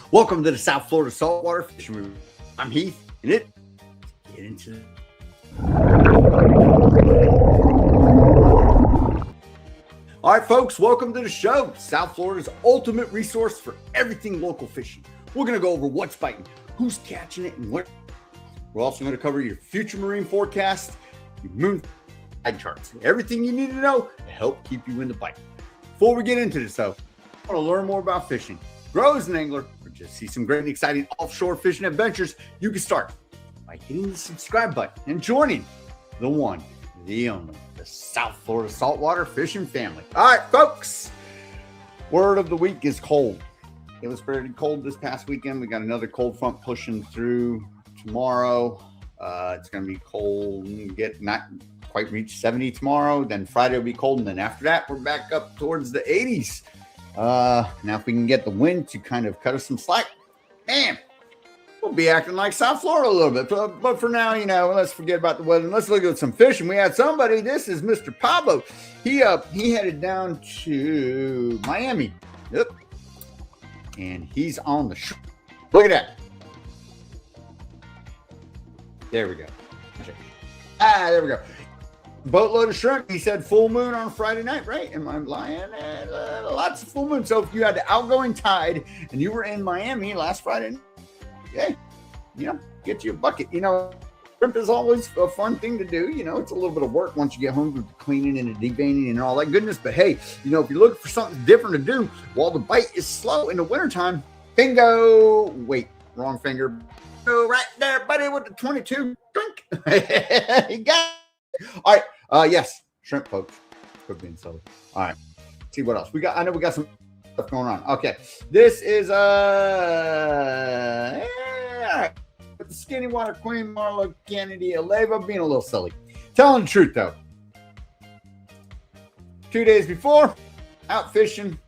Welcome to the South Florida Saltwater Fishing Report. I'm Heath, and let's get into it. All right, folks, welcome to the show. South Florida's ultimate resource for everything local fishing. We're going to go over what's biting, who's catching it, and what. We're also going to cover your future marine forecast, your moon tide charts, everything you need to know to help keep you in the bite. Before we get into this, though, I want to learn more about fishing, grow as an angler, or just see some great and exciting offshore fishing adventures. You can start by hitting the subscribe button and joining the one, the only, the South Florida Saltwater Fishing family. All right, folks, word of the week is cold. It was pretty cold this past weekend. We got another cold front pushing through tomorrow. It's going to be cold and not quite reach 70 tomorrow. Then Friday will be cold. And then after that, we're back up towards the 80s. Now, if we can get the wind to kind of cut us some slack, man, we'll be acting like South Florida a little bit. But for now, let's forget about the weather and let's look at some fishing. We had somebody. This is Mr. Pablo. He headed down to Miami. Yep. And he's on the shore. Look at that. There we go. There we go. Boatload of shrimp. He said full moon on Friday night, right? Am I lying? Lots of full moon. So if you had the outgoing tide and you were in Miami last Friday, hey, get you a bucket. Shrimp is always a fun thing to do. It's a little bit of work once you get home with the cleaning and the deveining and all that goodness. But hey, if you're looking for something different to do while the bite is slow in the wintertime, bingo. Wait, wrong finger. Go right there, buddy, with the 22 drink. You got it. All right. Yes, shrimp folks. Quit being silly. All right. Let's see what else we got. I know we got some stuff going on. Okay. This is all right. The Skinny Water Queen, Marla Kennedy, Aleva, being a little silly. Telling the truth, though. 2 days before, out fishing,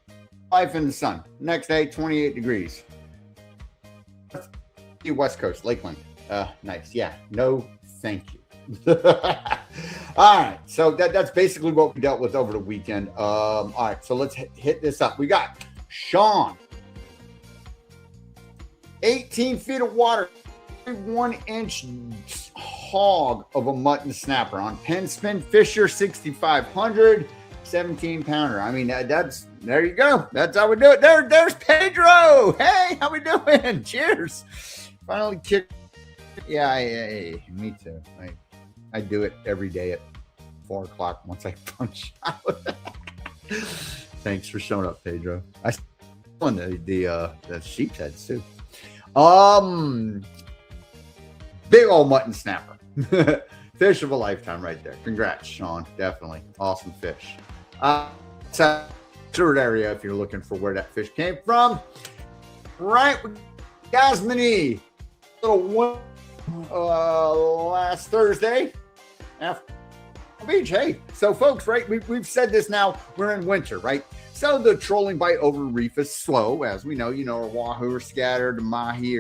life in the sun. Next day, 28 degrees. West Coast, Lakeland. Nice. Yeah. No, thank you. All right. So that's basically what we dealt with over the weekend. All right. So let's hit this up. We got Sean. 18 feet of water. 1-inch hog of a mutton snapper on Penn Spin Fisher 6500 17-pounder. I mean, there you go. That's how we do it. There's Pedro. Hey, how we doing? Cheers. Finally kicked. Yeah, me too. I do it every day at 4 o'clock once I punch out. Thanks for showing up, Pedro. I on the sheep's heads too. Big old mutton snapper. Fish of a lifetime right there. Congrats, Sean. Definitely. Awesome fish. Short area if you're looking for where that fish came from. Right. Yasmini. Little one last Thursday after beach. Hey, so folks, right? We've said this now. We're in winter, right? So the trolling bite over reef is slow, as we know. Our wahoo are scattered, the mahi,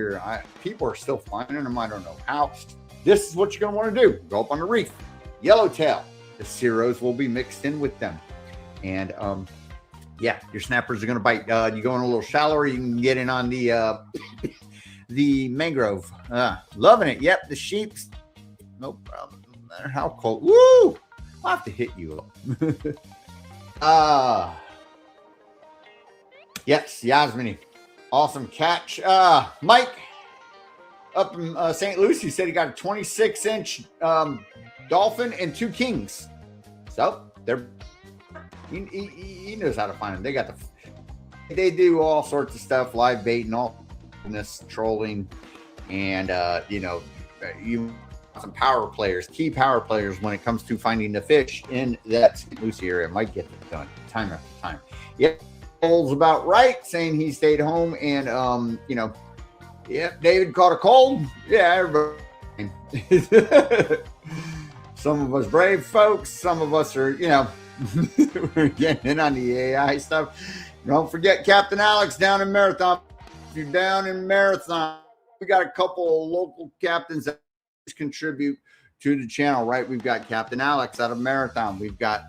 people are still finding them. I don't know how. This is what you're going to want to do. Go up on the reef. Yellowtail. The Ceros will be mixed in with them. And, yeah, your snappers are going to bite. You go in a little shallower, you can get in on the mangrove. Loving it. Yep, the sheep's no problem. No matter how cold. Woo! I'll have to hit you up. Yes, Yasmini. Awesome catch. Mike up in St. Lucie said he got a 26-inch dolphin and 2 kings. So he knows how to find them. They do all sorts of stuff, live bait and all this trolling, and you some key power players when it comes to finding the fish in that St. Lucie area might get it done time after time. Yep. Cold's about right, saying he stayed home and David caught a cold. Yeah, everybody. Some of us brave folks, some of us are, we're getting in on the AI stuff. Don't forget Captain Alex down in Marathon. If you're down in Marathon, we got a couple of local captains that contribute to the channel, right? We've got Captain Alex out of Marathon. We've got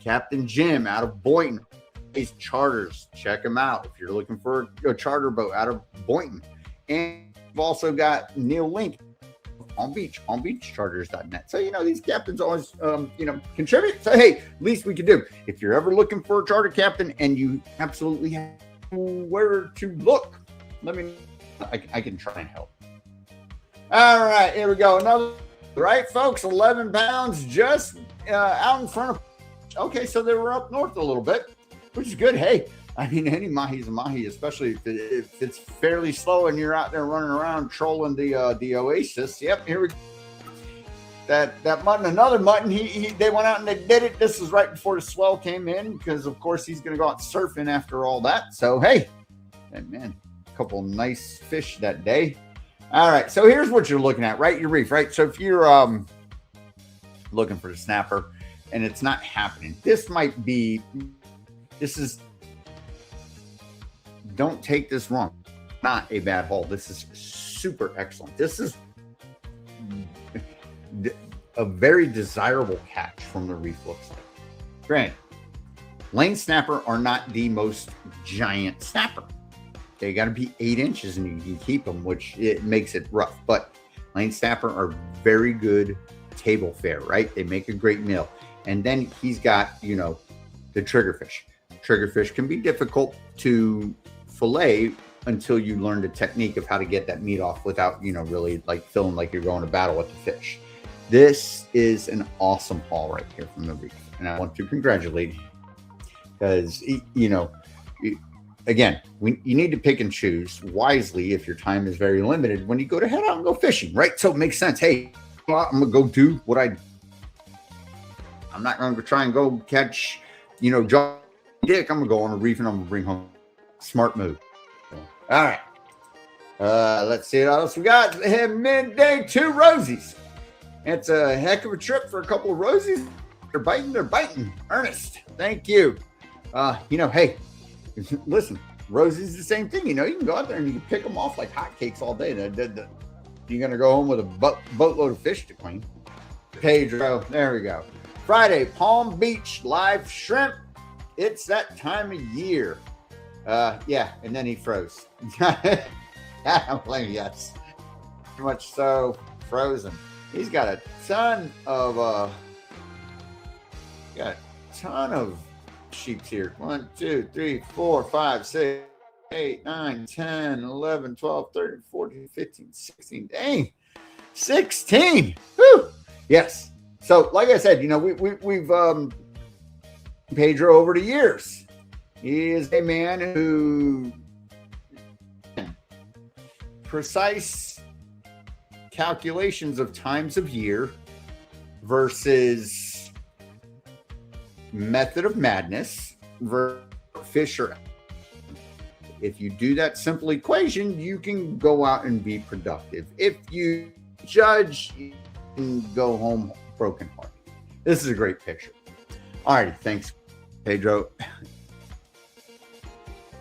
Captain Jim out of Boynton. These charters, check them out if you're looking for a charter boat out of Boynton. And we've also got Neil Link on beachcharters.net. So, these captains always, contribute. So, hey, least we can do. If you're ever looking for a charter captain and you absolutely have where to look, let me know. I can try and help. All right, here we go. Another, right, folks, 11 pounds just out in front of. Okay, so they were up north a little bit, which is good. Hey, I mean, any mahi is a mahi, especially if it's fairly slow and you're out there running around trolling the oasis. Yep, here we go. That mutton, another mutton. They went out and they did it. This was right before the swell came in because, of course, he's going to go out surfing after all that. So, hey, man, a couple nice fish that day. All right, so here's what you're looking at, right? Your reef, right? So if you're looking for the snapper and it's not happening, this is, don't take this wrong, not a bad haul. This is super excellent. This is a very desirable catch from the reef, looks like. Granted, lane snapper are not the most giant snapper. They got to be 8 inches and you can keep them, which it makes it rough. But lane snapper are very good table fare, right? They make a great meal. And then he's got, the triggerfish. Triggerfish can be difficult to fillet until you learn the technique of how to get that meat off without, really like feeling like you're going to battle with the fish. This is an awesome haul right here from the reef. And I want to congratulate you because, again, you need to pick and choose wisely if your time is very limited when you go to head out and go fishing, right? So it makes sense. Hey, I'm going to go do what I'm not going to try and go catch, John Dick. I'm going to go on a reef and I'm going to bring home. Smart move. All right. Let's see what else we got. Midday 2 Rosies. It's a heck of a trip for a couple of Rosies. They're biting. Ernest, thank you. Hey, listen, Rosie's the same thing. You can go out there and you can pick them off like hotcakes all day. You're going to go home with a boatload of fish to clean. Pedro, there we go. Friday, Palm Beach live shrimp. It's that time of year. Yeah, and then he froze. Yes. Much so frozen. He's got a ton of sheeps here. 1, 2, 3, 4, 5, 6, 8, 9, 10, 11, 12, 13, 14, 15, 16. Dang. 16. Whew. Yes. So, like I said, we've Pedro over the years. He is a man who precise calculations of times of year versus method of madness versus fish or. If you do that simple equation, you can go out and be productive. If you judge, you can go home broken hearted. This is a great picture. All righty, thanks, Pedro.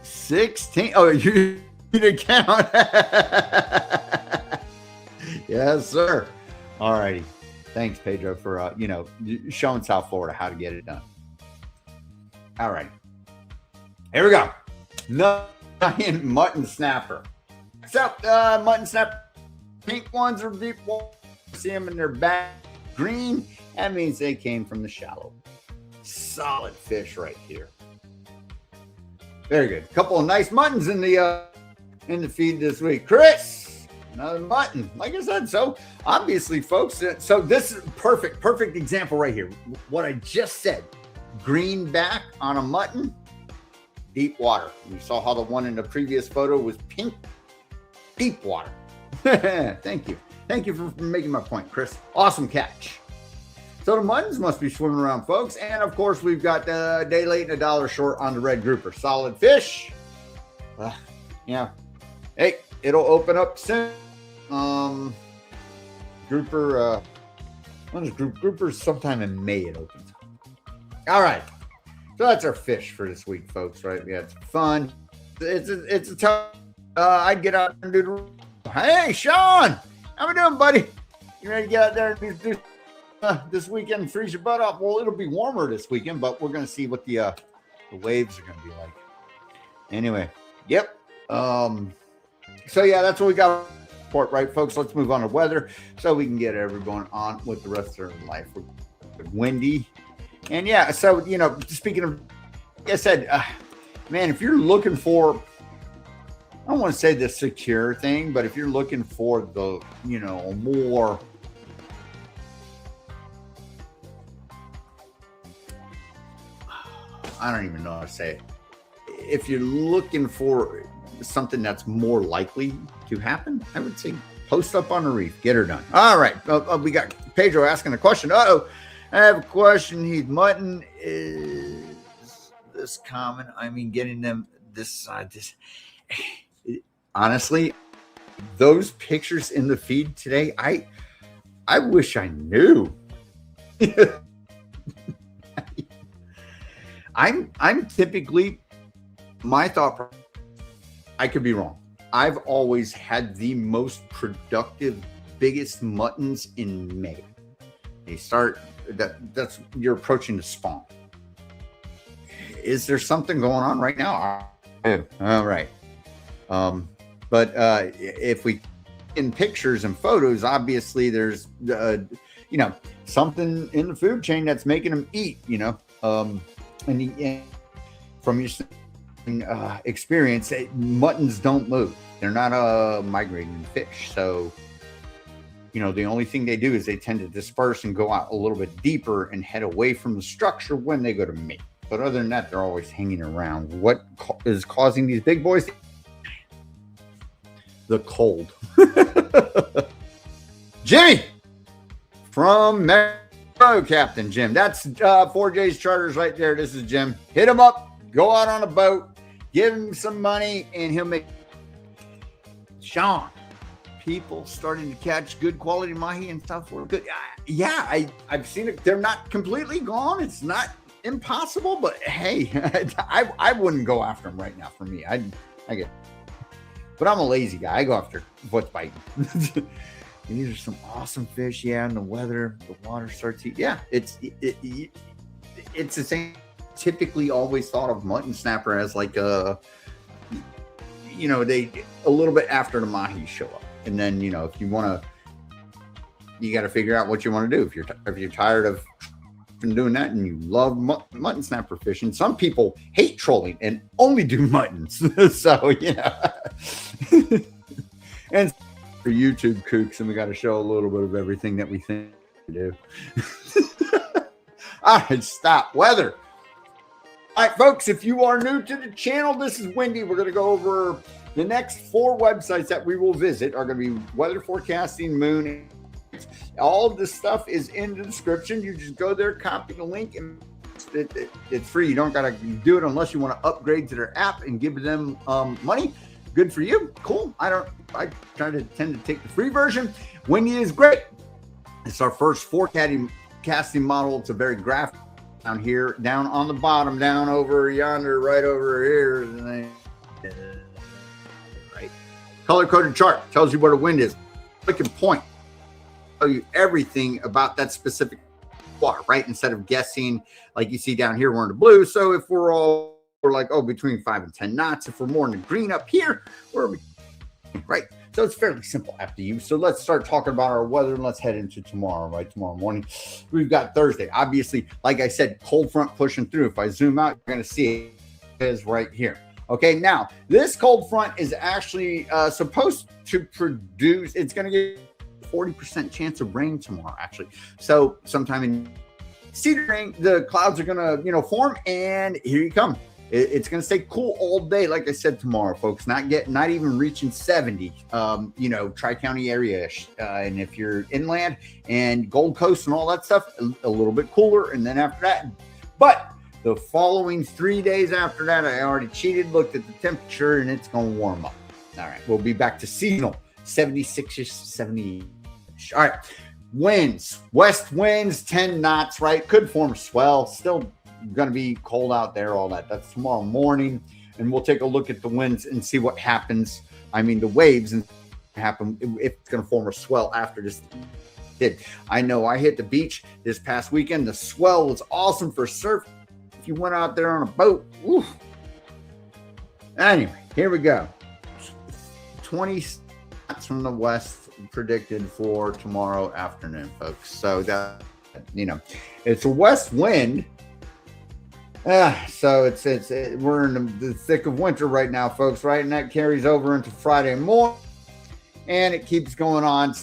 16. Oh, you didn't count. Yes, sir. All righty. Thanks, Pedro, for showing South Florida how to get it done. All right. Here we go. Giant mutton snapper. Except mutton snapper. Pink ones are deep water. See them in their back. Green. That means they came from the shallow. Solid fish right here. Very good. Couple of nice muttons in the feed this week. Chris, another mutton. Like I said, so obviously, folks. So this is perfect example right here. What I just said. Greenback on a mutton. Deep water. You saw how the one in the previous photo was pink. Deep water. Thank you. Thank you for making my point, Chris. Awesome catch. So the muttons must be swimming around, folks. And, of course, we've got a day late and $1 short on the red grouper. Solid fish. Hey, it'll open up soon. Grouper, when is grouper? Sometime in May it opens. All right. So that's our fish for this week, folks, right? We had some fun. It's a tough. I'd get out and do the. Hey, Sean, how we doing, buddy? You ready to get out there and do this weekend and freeze your butt off? Well, it'll be warmer this weekend, but we're going to see what the the waves are going to be like. Anyway, yep. So yeah, that's what we got for, right, folks? Let's move on to weather so we can get everyone on with the rest of their life. We're windy. And yeah, so, you know, speaking of, like I said, man, if you're looking for, I don't want to say the secure thing, but if you're looking for the, you know, more, I don't even know how to say it. If you're looking for something that's more likely to happen, I would say post up on the reef, get her done. All right. We got Pedro asking a question. Uh-oh. I have a question. He's Mutton. Is this common? I mean, getting them this side, this. Honestly, those pictures in the feed today, I wish I knew. I'm typically, my thought, I could be wrong. I've always had the most productive, biggest muttons in May. They start, that's, you're approaching the spawn. Is there something going on right now? All right. But if we, in pictures and photos, obviously there's, you know, something in the food chain that's making them eat, you know, and from your experience, muttons don't move. They're not a migrating fish. So, you know, the only thing they do is they tend to disperse and go out a little bit deeper and head away from the structure when they go to mate. But other than that, they're always hanging around. What is causing these big boys? The cold. Jimmy from Mexico, Captain Jim. That's 4J's Charters right there. This is Jim. Hit him up. Go out on a boat. Give him some money, and he'll make. Sean, people starting to catch good quality mahi and stuff. We're good. Yeah, I've seen it. They're not completely gone. It's not impossible, but hey, I wouldn't go after them right now. For me, I get. But I'm a lazy guy. I go after what's biting. These are some awesome fish. Yeah, and the weather, the water starts to. Yeah, it's the same. Typically, always thought of mutton snapper as like a, you know, they a little bit after the mahi show up, and then you know if you want to, you got to figure out what you want to do. If you're tired of doing that and you love mutton snapper fishing, some people hate trolling and only do muttons. So yeah, and for YouTube kooks, and we got to show a little bit of everything that we think we do. All right, stop. Weather. All right, folks, if you are new to the channel, this is Wendy. We're going to go over the next 4 websites that we will visit are going to be weather forecasting, moon. All of this stuff is in the description. You just go there, copy the link, and it's free. You don't got to do it unless you want to upgrade to their app and give them money. Good for you. Cool. I tend to take the free version. Wendy is great. It's our first forecasting model. It's a very graphic. Down here, down on the bottom, down over yonder, right over here. Right. Color-coded chart tells you where the wind is. Click and point. Tell you everything about that specific water, right? Instead of guessing, like you see down here, we're in the blue. So if we're like, oh, between 5 and 10 knots. If we're more in the green up here, we're right. So it's fairly simple after you. So let's start talking about our weather and let's head into tomorrow, right? Tomorrow morning, we've got Thursday. Obviously, like I said, cold front pushing through. If I zoom out, you're going to see it is right here. Okay, now this cold front is actually supposed to produce, it's going to get 40% chance of rain tomorrow, actually. So sometime in Cedar rain, the clouds are going to, you know, form, and here you come. It's going to stay cool all day, like I said, tomorrow, folks. Not even reaching 70, you know, Tri-County area-ish. And if you're inland and Gold Coast and all that stuff, a little bit cooler. And then after that, but the following 3 days after that, I already cheated, looked at the temperature, and it's going to warm up. All right, we'll be back to seasonal, 76-ish, 70-ish. All right, winds, west winds, 10 knots, right? Could form a swell, still going to be cold out there, all that. That's tomorrow morning, and we'll take a look at the winds and see what happens. I mean, the waves and happen if it's going to form a swell after this. I know I hit the beach this past weekend. The swell was awesome for surf if you went out there on a boat. Oof. Anyway, here we go. 20 knots from the west predicted for tomorrow afternoon, folks. So that, it's a west wind. So we're in the thick of winter right now, folks, right? And that carries over into Friday morning, and it keeps going on.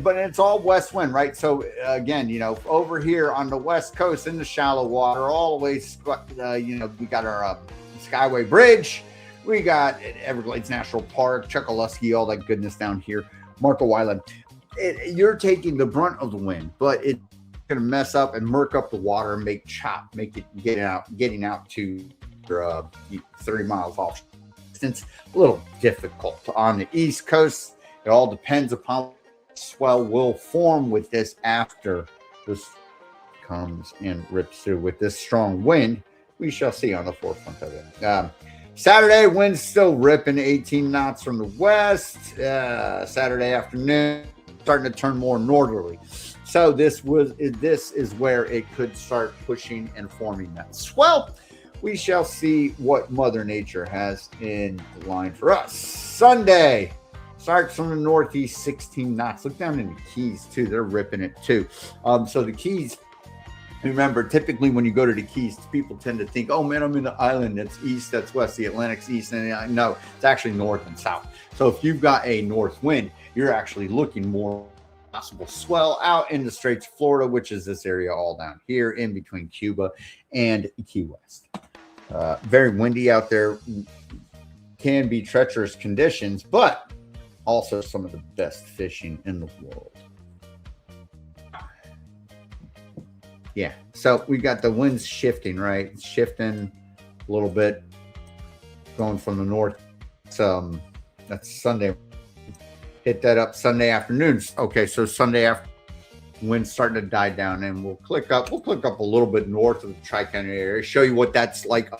But it's all west wind, right? So again, over here on the west coast in the shallow water, all the way, we got our Skyway Bridge. We got Everglades National Park, Chokoloskee, all that goodness down here, Marco Island. You're taking the brunt of the wind, but it's going to mess up and murk up the water and make it getting out to 30 miles off distance. A little difficult on the East Coast. It all depends upon what swell will form with this after this comes and rips through with this strong wind. We shall see on the forefront of it. Saturday, wind's still ripping 18 knots from the west. Saturday afternoon, starting to turn more northerly. So this is where it could start pushing and forming that swell. We shall see what Mother Nature has in line for us. Sunday starts from the northeast, 16 knots. Look down in the Keys too; they're ripping it too. So the Keys. Remember, typically when you go to the Keys, people tend to think, oh man, I'm in the island. That's east, that's west, the Atlantic's east. And no, it's actually north and south. So if you've got a north wind, you're actually looking more possible swell out in the Straits of Florida, which is this area all down here in between Cuba and Key West. Very windy out there. Can be treacherous conditions, but also some of the best fishing in the world. Yeah, so we got the winds shifting, right? It's shifting a little bit, going from the north. That's Sunday. Hit that up Sunday afternoon. Okay, so Sunday after, wind's starting to die down, and we'll click up a little bit north of the Tri-County area. Show you what that's like.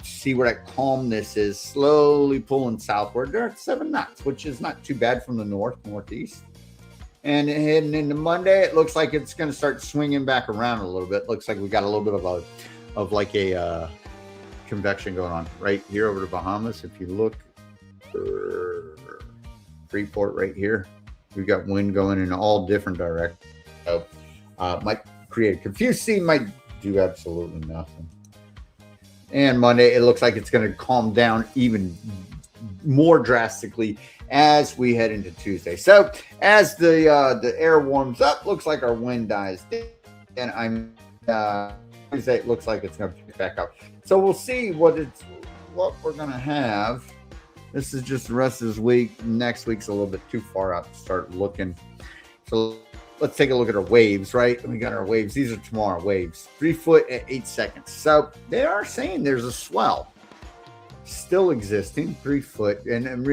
See where that calmness is, slowly pulling southward. They're at 7 knots, which is not too bad from the northeast. And heading into Monday, it looks like it's going to start swinging back around a little bit. Looks like we got a little bit of a convection going on right here over the Bahamas. If you look, Freeport right here, we've got wind going in all different directions. So might create a confused sea, might do absolutely nothing. And Monday, it looks like it's going to calm down even more drastically as we head into Tuesday. So as the air warms up, looks like our wind dies down. And Tuesday, it looks like it's going to pick back up. So we'll see what we're going to have. This is just the rest of this week. Next week's a little bit too far out to start looking. So let's take a look at our waves, right? We got our waves. These are tomorrow waves. 3 foot at 8 seconds. So they are saying there's a swell still existing, 3 foot. And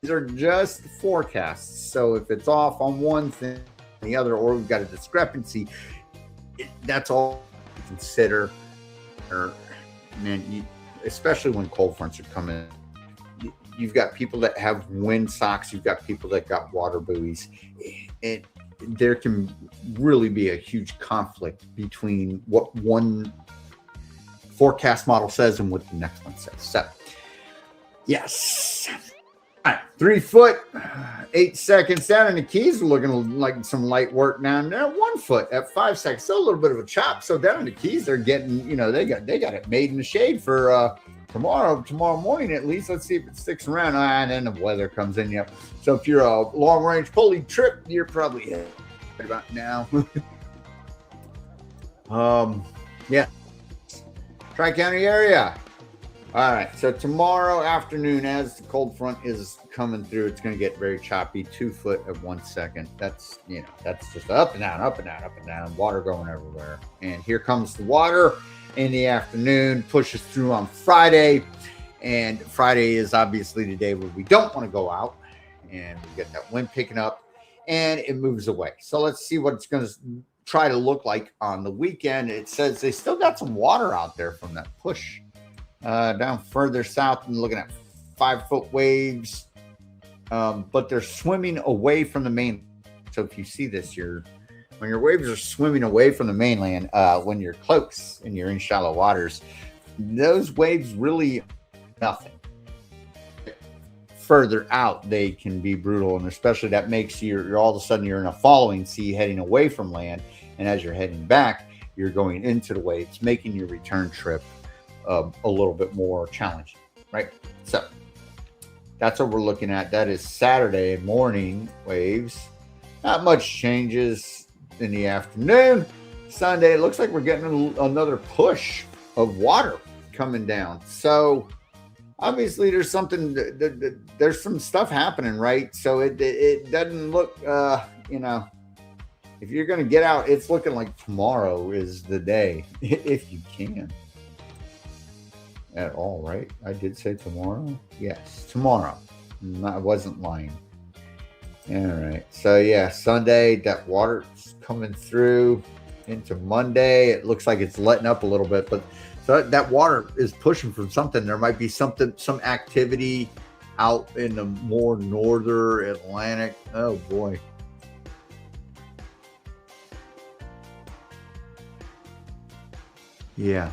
these are just forecasts. So if it's off on one thing, the other, or we've got a discrepancy, that's all to consider. Especially when cold fronts are coming. You've got people that have wind socks. You've got people that got water buoys. And there can really be a huge conflict between what one forecast model says and what the next one says. So, yes. All right, 3 foot, 8 seconds down in the Keys. We're looking like some light work down there. 1 foot at 5 seconds. Still a little bit of a chop. So down in the Keys, they're getting, they got it made in the shade for tomorrow morning at least. Let's see if it sticks around. And then the weather comes in. Yep. So if you're a long range pulley trip, you're probably right about now. Yeah. Tri-County area. All right, so tomorrow afternoon, as the cold front is coming through, it's going to get very choppy. 2 foot at 1 second. That's just up and down, up and down, up and down. Water going everywhere. And here comes the water in the afternoon, pushes through on Friday. And Friday is obviously the day where we don't want to go out. And we get that wind picking up, and it moves away. So let's see what it's going to try to look like on the weekend. It says they still got some water out there from that push. Down further south and looking at 5 foot waves, but they're swimming away from the main. So if you see this, you're when your waves are swimming away from the mainland, when you're close and you're in shallow waters, those waves really nothing. Further out, they can be brutal, and especially that makes you're all of a sudden you're in a following sea heading away from land, and as you're heading back, you're going into the waves, making your return trip a little bit more challenging, right? So that's what we're looking at. That is Saturday morning waves. Not much changes in the afternoon. Sunday, it looks like we're getting another push of water coming down. So obviously there's something, there's some stuff happening, right? So it doesn't look, you know, if you're going to get out, it's looking like tomorrow is the day, if you can at all, right? I did say tomorrow. Yes, tomorrow. I wasn't lying. All right. So yeah, Sunday, that water's coming through into Monday. It looks like it's letting up a little bit, but so that water is pushing from something. There might be some activity out in the more northern Atlantic. Oh boy. Yeah.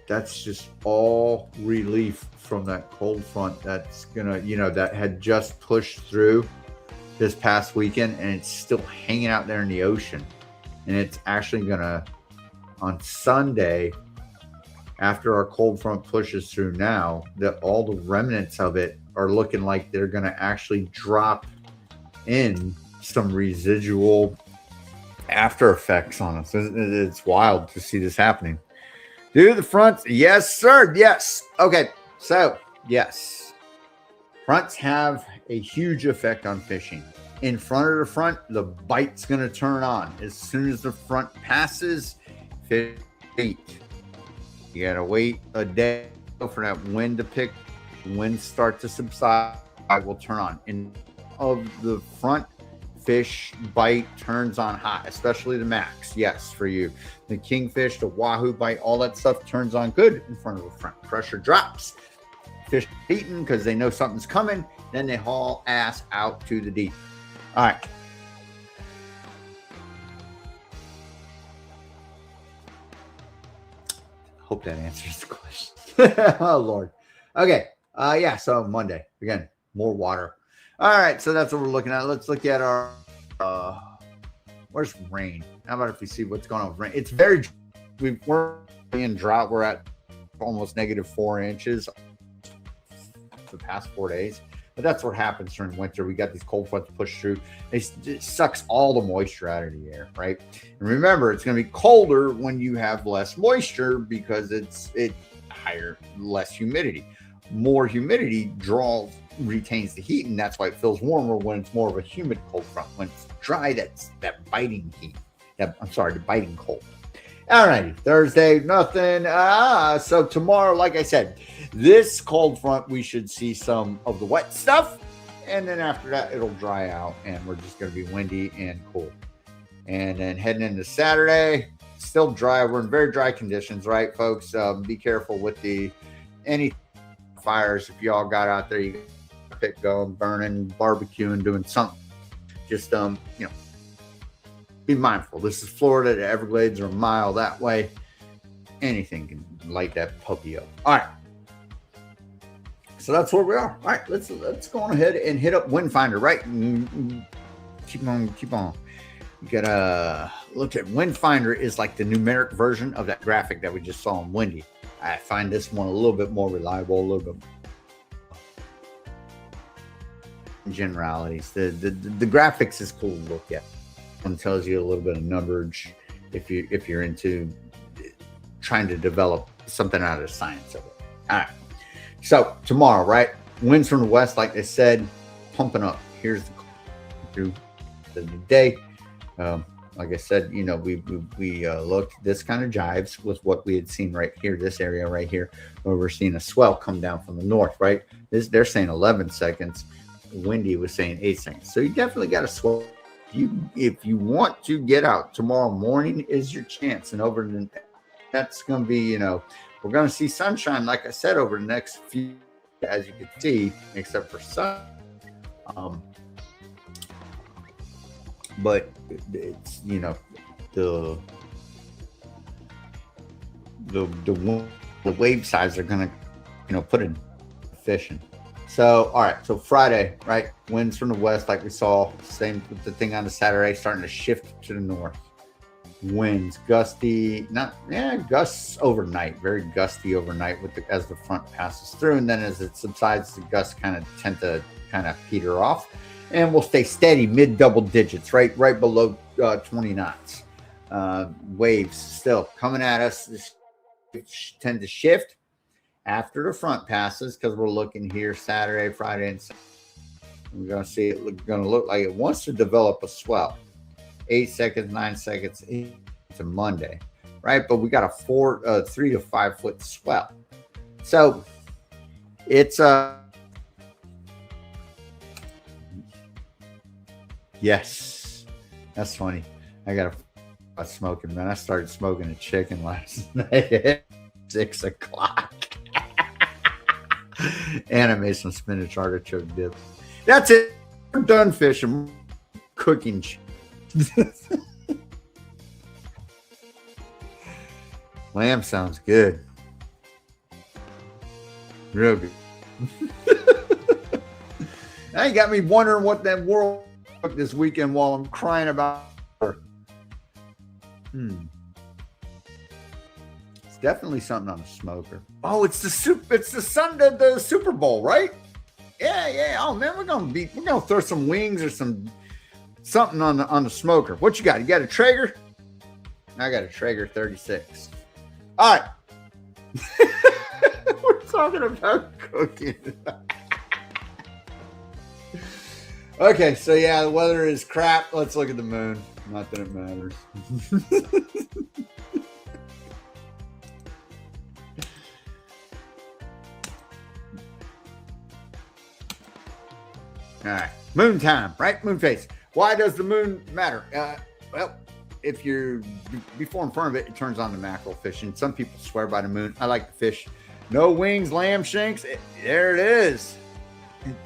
That's just all relief from that cold front that's gonna, you know, that had just pushed through this past weekend, and it's still hanging out there in the ocean. And it's actually gonna, on Sunday, after our cold front pushes through now, that all the remnants of it are looking like they're gonna actually drop in some residual after effects on us. It's wild to see this happening. Do the fronts? Yes, sir. Yes. Okay. So, yes. Fronts have a huge effect on fishing. In front of the front, the bite's going to turn on. As soon as the front passes, fish eat. You got to wait a day for that wind to pick. Wind start to subside, will turn on. In of the front, fish bite turns on hot, especially the max. Yes, for you. The kingfish, the wahoo bite, all that stuff turns on good in front of the front. Pressure drops. Fish eating because they know something's coming. Then they haul ass out to the deep. All right. Hope that answers the question. Oh, Lord. Okay. Yeah, so Monday. Again, more water. All right, so that's what we're looking at. Let's look at our, where's rain? How about if we see what's going on with rain? It's very, we're in drought. We're at almost -4 inches the past 4 days. But that's what happens during winter. We got these cold fronts push through. It sucks all the moisture out of the air, right? And remember, it's going to be colder when you have less moisture because it's higher, less humidity. More humidity retains the heat, and that's why it feels warmer when it's more of a humid cold front. When it's dry, that's that biting heat. The biting cold. All righty, Thursday, nothing. So tomorrow, like I said, this cold front, we should see some of the wet stuff, and then after that, it'll dry out, and we're just going to be windy and cool. And then heading into Saturday, still dry. We're in very dry conditions, right, folks? Be careful with any fires. If y'all got out there, you got pit going, burning, barbecuing, doing something. Just be mindful. This is Florida. The Everglades are a mile that way. Anything can light that puppy up. All right. So that's where we are. All right, let's go on ahead and hit up Windfinder, right? Keep on. You gotta look at Windfinder is like the numeric version of that graphic that we just saw on Windy. I find this one a little bit more reliable, a little bit generalities. The graphics is cool to look at. It tells you a little bit of numberage if you're into trying to develop something out of the science of it. All right. So tomorrow, right? Winds from the west, like I said, pumping up. Here's the day. Like I said, we looked. This kind of jives with what we had seen right here, this area right here, where we're seeing a swell come down from the north, right? They're saying 11 seconds. Windy was saying 8 seconds. So you definitely got a swell. If you want to get out tomorrow morning, is your chance. And that's going to be, we're going to see sunshine, like I said, over the next few, as you can see, except for sun. But it's, you know, the wave size are gonna, you know, put in fishing. So all right, so Friday, right, winds from the west like we saw, same with the thing on the Saturday, starting to shift to the north. Winds gusty, gusts overnight, very gusty overnight as the front passes through, and then as it subsides, the gusts kind of tend to peter off, and we'll stay steady mid double digits, right below 20 knots. Waves still coming at us. This tend to shift after the front passes, because we're looking here Saturday, Friday, and Saturday. We're going to see it going to look like it wants to develop a swell. 8 seconds, 9 seconds into Monday, right? But we got a 3 to 5 foot swell. So it's yes, that's funny. I got a smoking, man. I started smoking a chicken last night at 6 o'clock. And I made some spinach artichoke dip. That's it. We're done fishing. Cooking. Lamb sounds good. Real good. Now you got me wondering what that world this weekend while I'm crying about her. It's definitely something on a smoker. Oh, it's the Sunday, the Super Bowl, right? Yeah. Oh man, we're gonna throw some wings or something on the smoker. What you got? You got a Traeger? I got a Traeger 36. All right. We're talking about cooking. Okay, so yeah, the weather is crap. Let's look at the moon. Not that it matters. All right, moon time, right? Moon phase. Why does the moon matter? Well, if you're before in front of it, it turns on the mackerel fishing. Some people swear by the moon. I like to fish. No wings, lamb shanks. There it is.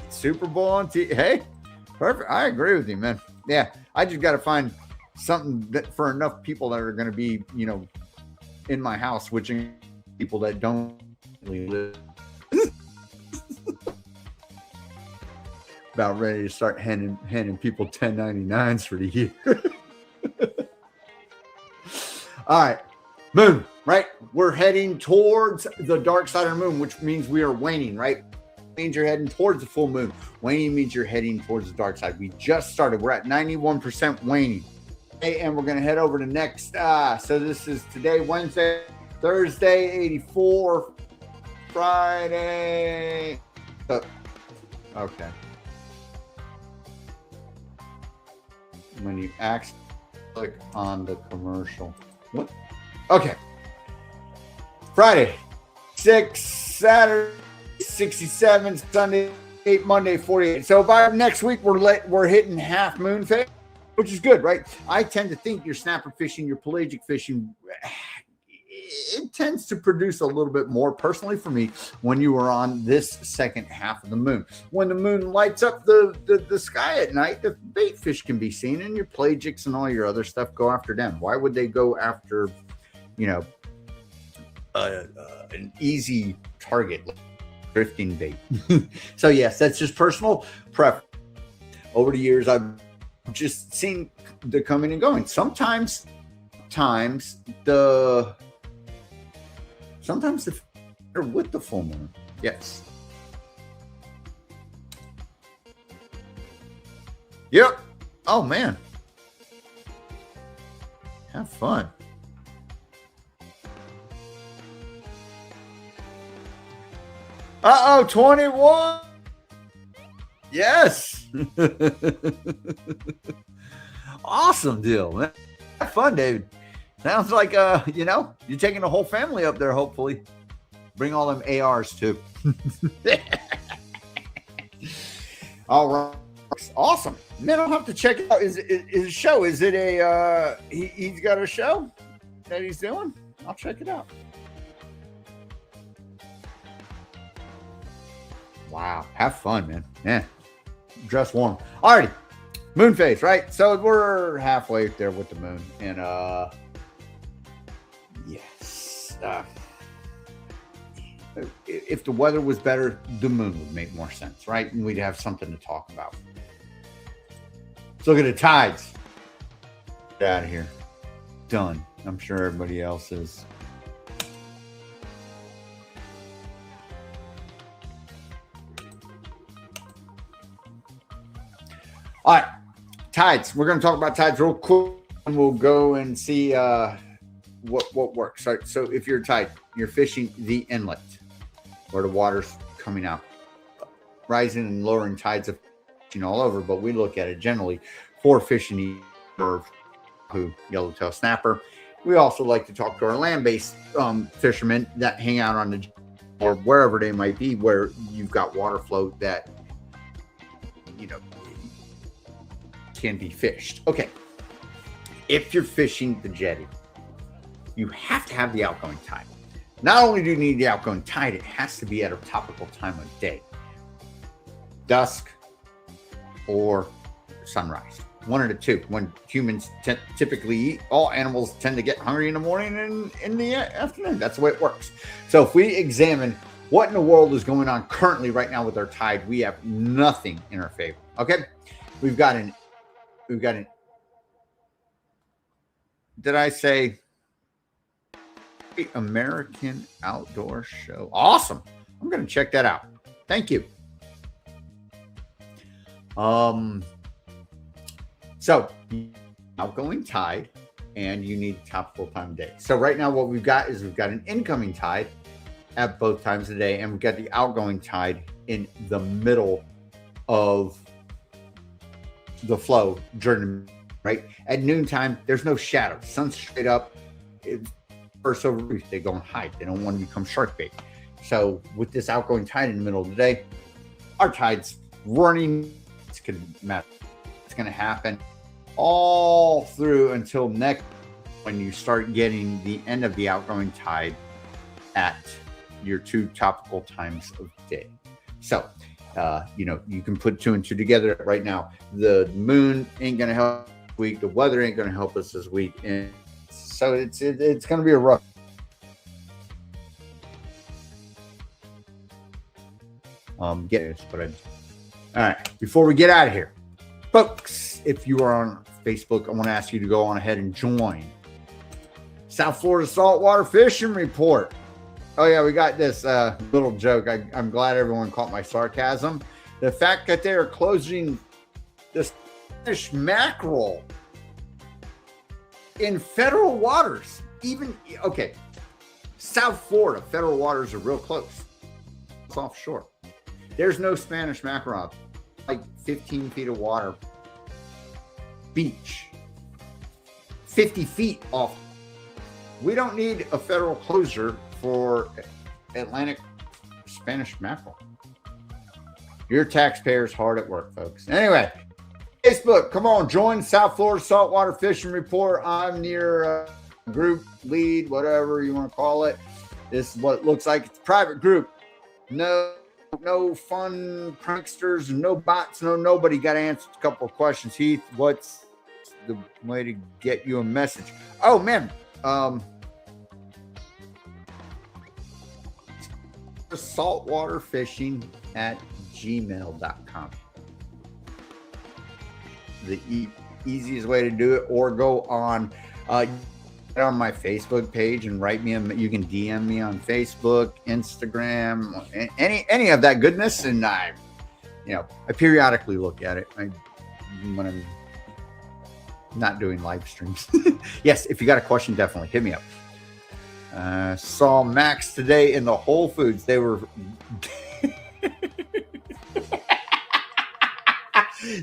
Super Bowl on TV. Hey, perfect. I agree with you, man. Yeah, I just got to find something that for enough people that are going to be, you know, in my house, which people that don't live. About ready to start handing people 1099s for the year. All right, moon, right? We're heading towards the dark side of the moon, which means we are waning, right? Means you're heading towards the full moon. Waning means you're heading towards the dark side. We just started. We're at 91% waning. Okay, and we're going to head over to next. So this is today, Wednesday, Thursday, 84, Friday. Okay. When you actually click on the commercial. What? Okay. Friday, 6, Saturday, 67, Sunday, 8, Monday, 48. So by next week, we're hitting half moon phase, which is good, right? I tend to think your snapper fishing, your pelagic fishing, it tends to produce a little bit more personally for me when you are on this second half of the moon. When the moon lights up the sky at night, the bait fish can be seen, and your pelagics and all your other stuff go after them. Why would they go after, you know, an easy target, like drifting bait? So yes, that's just personal preference. Over the years, I've just seen the coming and going. Sometimes the with the full moon. Yes. Yep. Oh man. Have fun. Uh-oh, 21. Yes. Awesome deal, man. Have fun, David. Sounds like, you know, you're taking the whole family up there, hopefully. Bring all them ARs, too. All right. Awesome. Man, I'll have to check it out. Is a show? Is it a, he's got a show that he's doing? I'll check it out. Wow. Have fun, man. Yeah. dress warm. Alrighty, moon phase, right? So we're halfway there with the moon, and yes, if the weather was better, the moon would make more sense, right? And we'd have something to talk about. Let's look at the tides. Get out of here. Done. I'm sure everybody else is. All right, tides. We're going to talk about tides real quick, and we'll go and see what works. Right. So if you're a tide, you're fishing the inlet where the water's coming out. Rising and lowering tides are all over, but we look at it generally for fishing for yellowtail snapper. We also like to talk to our land-based fishermen that hang out on the or wherever they might be, where you've got water flow that can be fished. Okay, if you're fishing the jetty, you have to have the outgoing tide. Not only do you need the outgoing tide, it has to be at a topical time of day, dusk or sunrise. One of the two. When humans typically eat, all animals tend to get hungry in the morning and in the afternoon. That's the way it works. So if we examine what in the world is going on currently right now with our tide, we have nothing in our favor. Okay, we've got an. Did I say American Outdoor Show? Awesome. I'm going to check that out. Thank you. So outgoing tide, and you need topical time of day. So right now what we've got is we've got an incoming tide at both times of the day, and we've got the outgoing tide in the middle of the flow during, right? At noontime, there's no shadow. Sun's straight up. It's first over reef. They go and hide. They don't want to become shark bait. So with this outgoing tide in the middle of the day, our tide's running. It's going to matter. It's going to happen all through until next, when you start getting the end of the outgoing tide at your two topical times of day. So, you can put two and two together right now. The moon ain't going to help this week. The weather ain't going to help us this week. And so it's going to be a rough. Get this, but all right. Before we get out of here, folks, if you are on Facebook, I want to ask you to go on ahead and join South Florida Saltwater Fishing Report. Oh yeah, we got this little joke. I'm glad everyone caught my sarcasm. The fact that they are closing this fish mackerel in federal waters, South Florida federal waters are real close. It's offshore. There's no Spanish mackerel out there. Like 15 feet of water, beach, 50 feet off. We don't need a federal closure for Atlantic Spanish mackerel. Your taxpayers hard at work, folks. Anyway, Facebook, come on, join South Florida Saltwater Fishing Report. I'm your group lead, whatever you want to call it. This is what it looks like. It's a private group. No fun pranksters, no bots, nobody. Got to answer a couple of questions. Heath, what's the way to get you a message? Oh, man. saltwaterfishing@gmail.com. The easiest way to do it, or go on my Facebook page and write me. You can DM me on Facebook, Instagram, any of that goodness, and I periodically look at it when I'm not doing live streams. Yes, if you got a question, definitely hit me up. Saw Max today in the Whole Foods. They were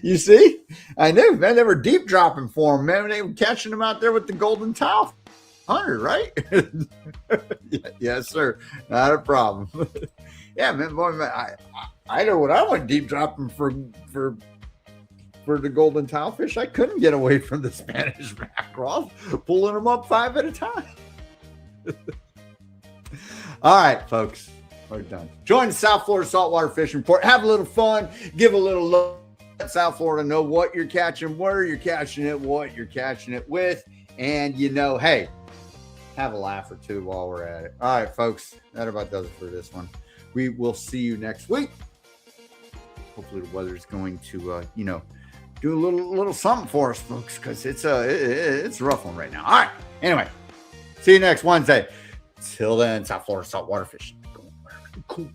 you see, I knew, man. They were deep dropping for him, man. They were catching him out there with the golden towel hunter, right? Yes, sir. Not a problem. Yeah, man. Boy, man, I know what I went deep dropping for the golden towel fish. I couldn't get away from the Spanish mackerel, pulling them up 5 at a time. All right, folks, we're done. Join the South Florida Saltwater Fishing Report. Have a little fun. Give a little love. South Florida know what you're catching, where you're catching it, what you're catching it with. And, you know, hey, have a laugh or two while we're at it. All right, folks, that about does it for this one. We will see you next week. Hopefully the weather is going to, you know, do a little something for us, folks, because it's a rough one right now. All right. Anyway, see you next Wednesday. Till then, South Florida saltwater fishing. Cool.